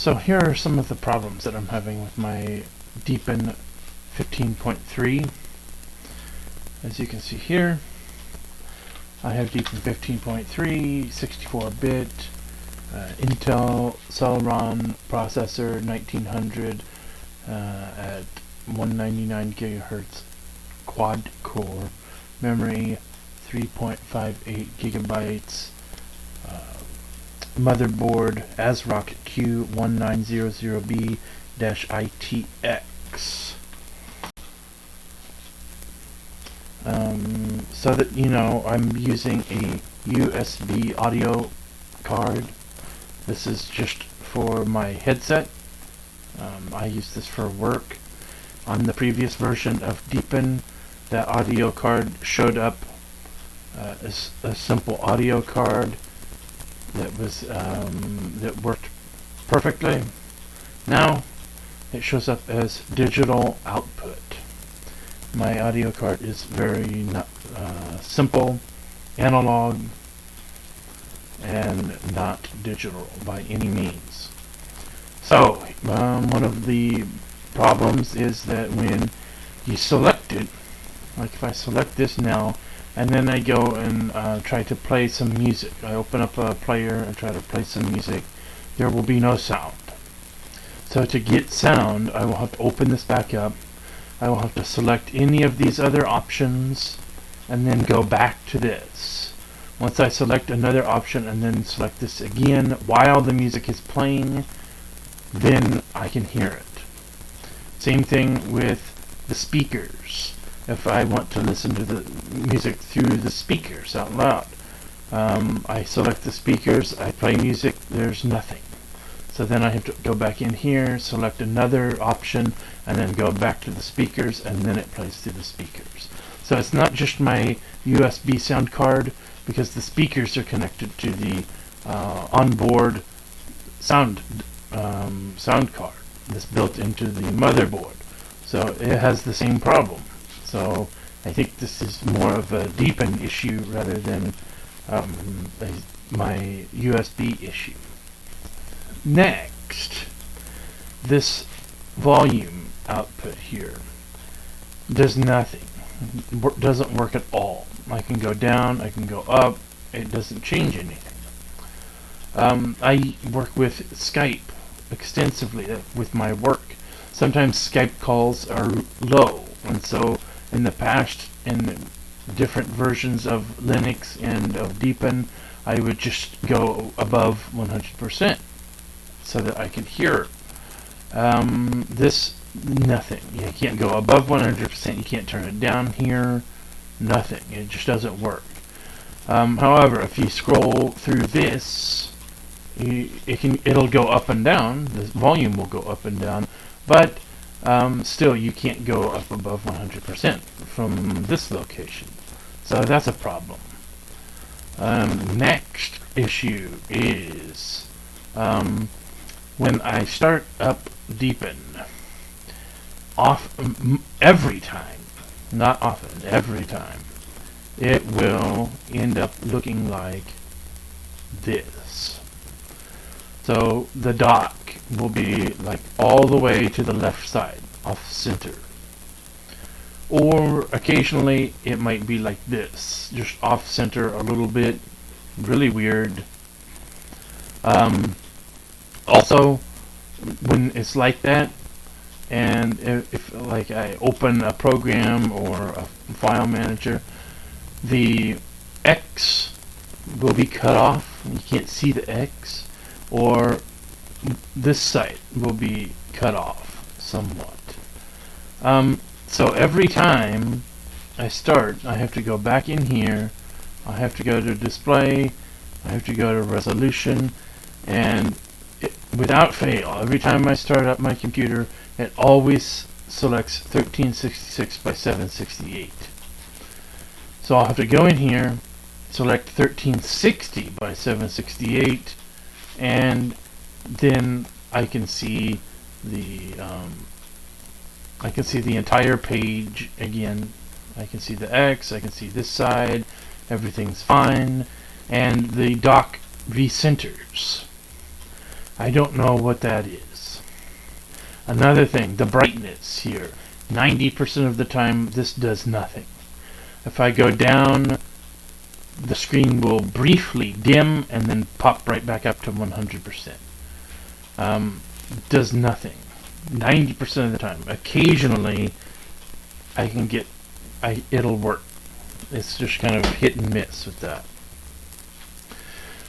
So here are some of the problems that I'm having with my Deepin 15.3. As you can see here, I have Deepin 15.3, 64-bit, Intel Celeron processor, 1900 at 199 gigahertz quad-core memory, 3.58 gigabytes, motherboard ASRock Q1900B-ITX. So that you know, I'm using a USB audio card. This is just for my headset. I use this for work. On the previous version of Deepin, that audio card showed up as a simple audio card that was that worked perfectly. Now it shows up as digital output. My audio card is very simple, analog, and not digital by any means. So one of the problems is that when you select it, like if I select this now and then I go and try to play some music, I open up a player and try to play some music, there will be no sound. So to get sound, I will have to open this back up. I will have to select any of these other options and then go back to this. Once I select another option and then select this again while the music is playing, then I can hear it. Same thing with the speakers. If I want to listen to the music through the speakers out loud, I select the speakers, I play music, there's nothing. So then I have to go back in here, select another option, and then go back to the speakers, and then it plays through the speakers. So it's not just my USB sound card, because the speakers are connected to the onboard sound card that's built into the motherboard. So it has the same problem. So I think this is more of a Deepin issue rather than my USB issue. Next, this volume output here does nothing. Doesn't work at all. I can go down, I can go up, it doesn't change anything. I work with Skype extensively with my work. Sometimes Skype calls are low, and so in the past, in different versions of Linux and of Deepin, I would just go above 100% so that I could hear this. Nothing. You can't go above 100%. You can't turn it down here. Nothing. It just doesn't work. However, if you scroll through this, it'll go up and down. The volume will go up and down, but still you can't go up above 100% from this location. So that's a problem. Next issue is when I start up Deepin, every time, not often, every time, it will end up looking like this. So the dock will be like all the way to the left side, off center. Or occasionally it might be like this, just off center a little bit, really weird. Also, when it's like that, and if like I open a program or a file manager, the X will be cut off. You can't see the X, or this site will be cut off somewhat. So every time I start, I have to go back in here, I have to go to display, I have to go to resolution, and without fail, every time I start up my computer, it always selects 1366 by 768. So I'll have to go in here, select 1360 by 768, and then I can see the entire page again. I can see the X, I can see this side, everything's fine, and the dock recenters. I don't know what that is. Another thing, the brightness here. 90% of the time, this does nothing. If I go down, the screen will briefly dim and then pop right back up to 100%. Does nothing. 90% of the time. Occasionally, I can get, it'll work. It's just kind of hit and miss with that.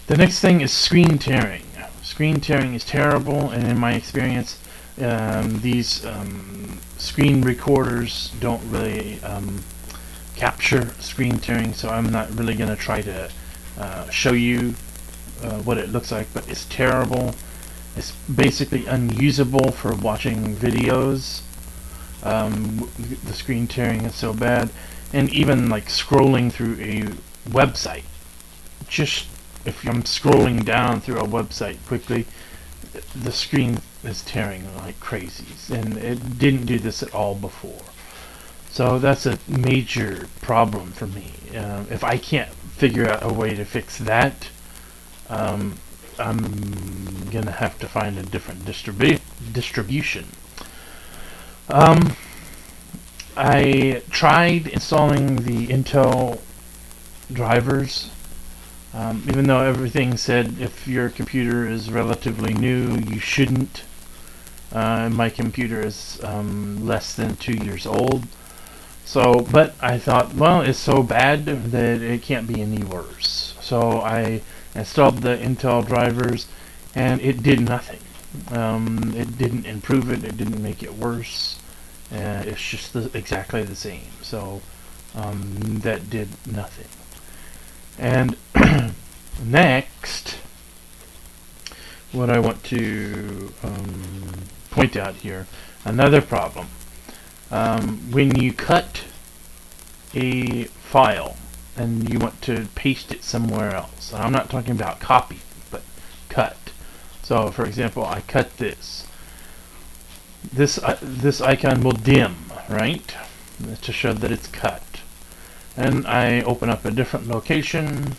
The next thing is screen tearing. Screen tearing is terrible, and in my experience, these screen recorders don't really capture screen tearing, so I'm not really going to try to show you what it looks like, but it's terrible. It's basically unusable for watching videos. The screen tearing is so bad, and even like scrolling through a website, just if I'm scrolling down through a website quickly, the screen is tearing like crazy, and it didn't do this at all before. So that's a major problem for me. If I can't figure out a way to fix that, I'm gonna have to find a different distribution. I tried installing the Intel drivers. Even though everything said if your computer is relatively new, you shouldn't. My computer is less than 2 years old. So, but I thought, well, it's so bad that it can't be any worse. So I installed the Intel drivers, and it did nothing. It didn't improve it. It didn't make it worse. It's just exactly the same. So that did nothing. And next, what I want to point out here, another problem. When you cut a file and you want to paste it somewhere else, and I'm not talking about copy, but cut. So, for example, I cut this. This icon will dim, right, to show that it's cut. And I open up a different location.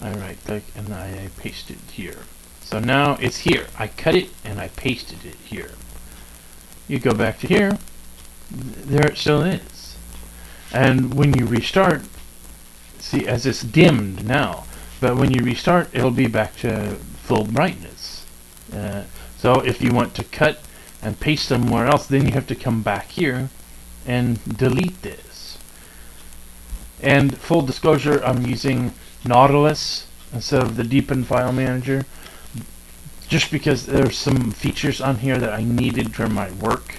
I right click and I paste it here. So now it's here. I cut it and I pasted it here. You go back to here. There it still is. And when you restart, see, as it's dimmed now, but when you restart, it'll be back to full brightness. So if you want to cut and paste somewhere else, then you have to come back here and delete this. And full disclosure, I'm using Nautilus instead of the Deepin File Manager, just because there's some features on here that I needed for my work.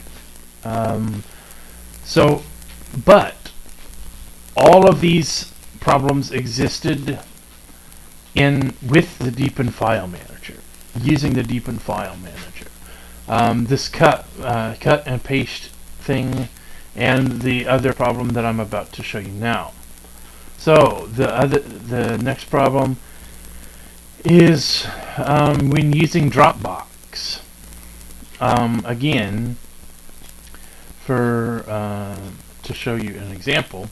But all of these problems existed with the Deepin File Manager, using the Deepin File Manager. This cut and paste thing, and the other problem that I'm about to show you now. So the next problem is when using Dropbox. Again, to show you an example,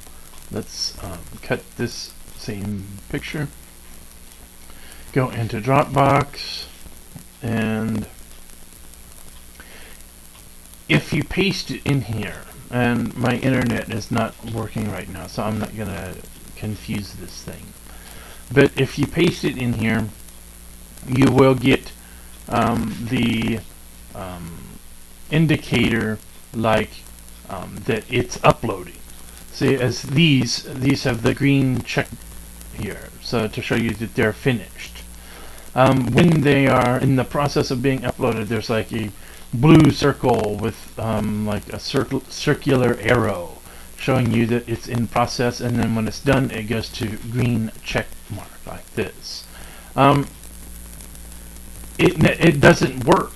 let's cut this same picture, go into Dropbox, and if you paste it in here, and my internet is not working right now, so I'm not gonna confuse this thing, but if you paste it in here, you will get the indicator like that it's uploading. See, as these have the green check here, so to show you that they're finished. When they are in the process of being uploaded, there's like a blue circle with like a circular arrow showing you that it's in process, and then when it's done, it goes to green check mark like this. It doesn't work.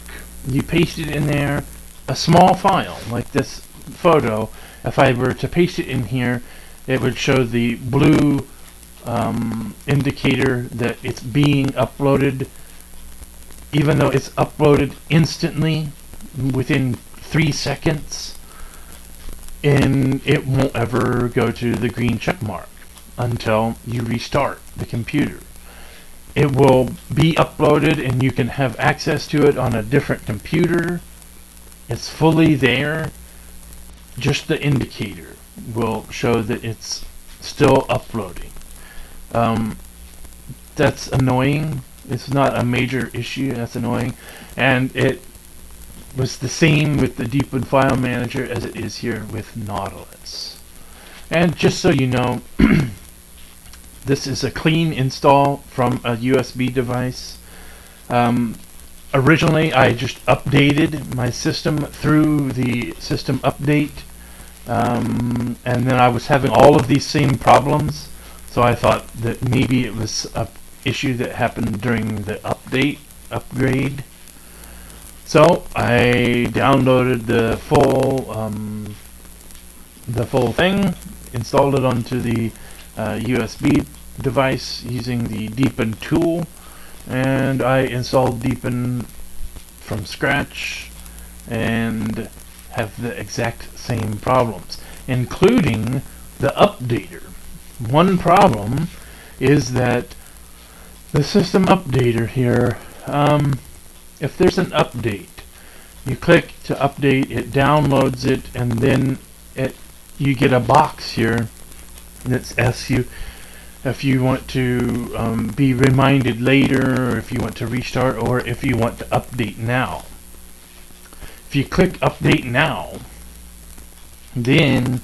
You paste it in there, a small file like this photo. If I were to paste it in here, it would show the blue indicator that it's being uploaded, even though it's uploaded instantly within 3 seconds, and it won't ever go to the green check mark until you restart the computer. it will be uploaded and you can have access to it on a different computer. It's fully there. Just the indicator will show that it's still uploading. That's annoying. It's not a major issue. That's annoying. And it was the same with the Deepin File Manager as it is here with Nautilus. And just so you know, this is a clean install from a USB device. Originally, I just updated my system through the system update, and then I was having all of these same problems, so I thought that maybe it was a issue that happened during the upgrade. So I downloaded the full thing, installed it onto the USB device using the Deepin tool, and I installed Deepin from scratch and have the exact same problems, including the updater. One problem is that the system updater here, if there's an update, you click to update, it downloads it, and then you get a box here that asks you if you want to be reminded later, or if you want to restart, or if you want to update now. If you click update now, then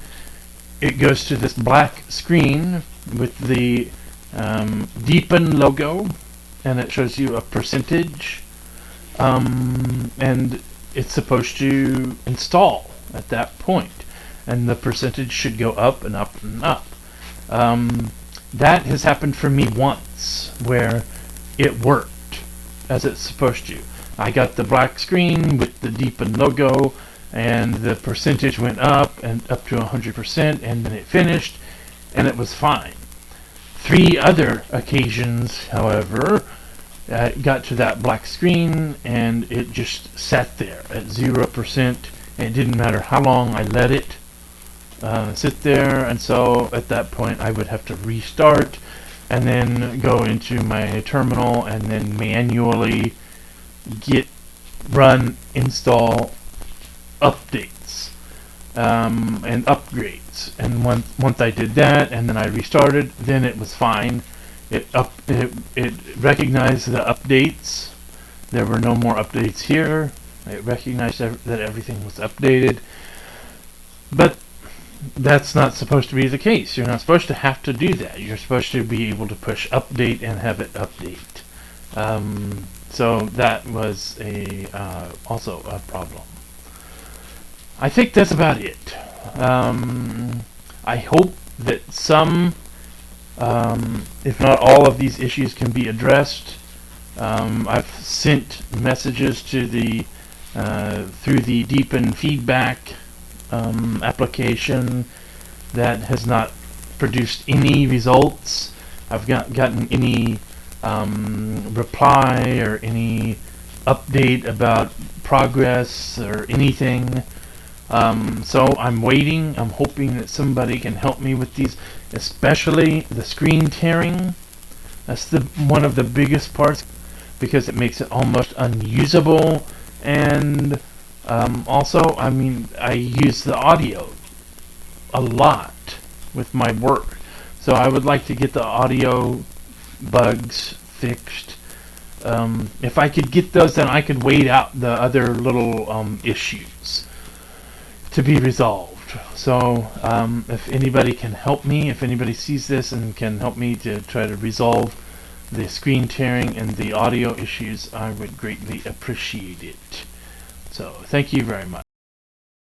it goes to this black screen with the Deepin logo, and it shows you a percentage, and it's supposed to install at that point, and the percentage should go up and up and up. That has happened for me once, where it worked as it's supposed to. I got the black screen with the Deepin logo, and the percentage went up and up to 100%, and then it finished, and it was fine. 3 other occasions, however, got to that black screen, and it just sat there at 0%, and it didn't matter how long I let it sit there, and so at that point I would have to restart and then go into my terminal and then manually run install updates and upgrades, and once I did that and then I restarted, then it was fine. It recognized the updates. There were no more updates here. It recognized that everything was updated, but that's not supposed to be the case. You're not supposed to have to do that. You're supposed to be able to push update and have it update. So that was also a problem. I think that's about it. I hope that some, if not all, of these issues can be addressed. I've sent messages to the through the Deepin feedback application that has not produced any results. I've gotten any reply or any update about progress or anything. So I'm waiting. I'm hoping that somebody can help me with these, especially the screen tearing. That's one of the biggest parts, because it makes it almost unusable. And also, I mean, I use the audio a lot with my work, so I would like to get the audio bugs fixed. If I could get those, then I could wait out the other little issues to be resolved. So if anybody can help me, if anybody sees this and can help me to try to resolve the screen tearing and the audio issues, I would greatly appreciate it. So thank you very much.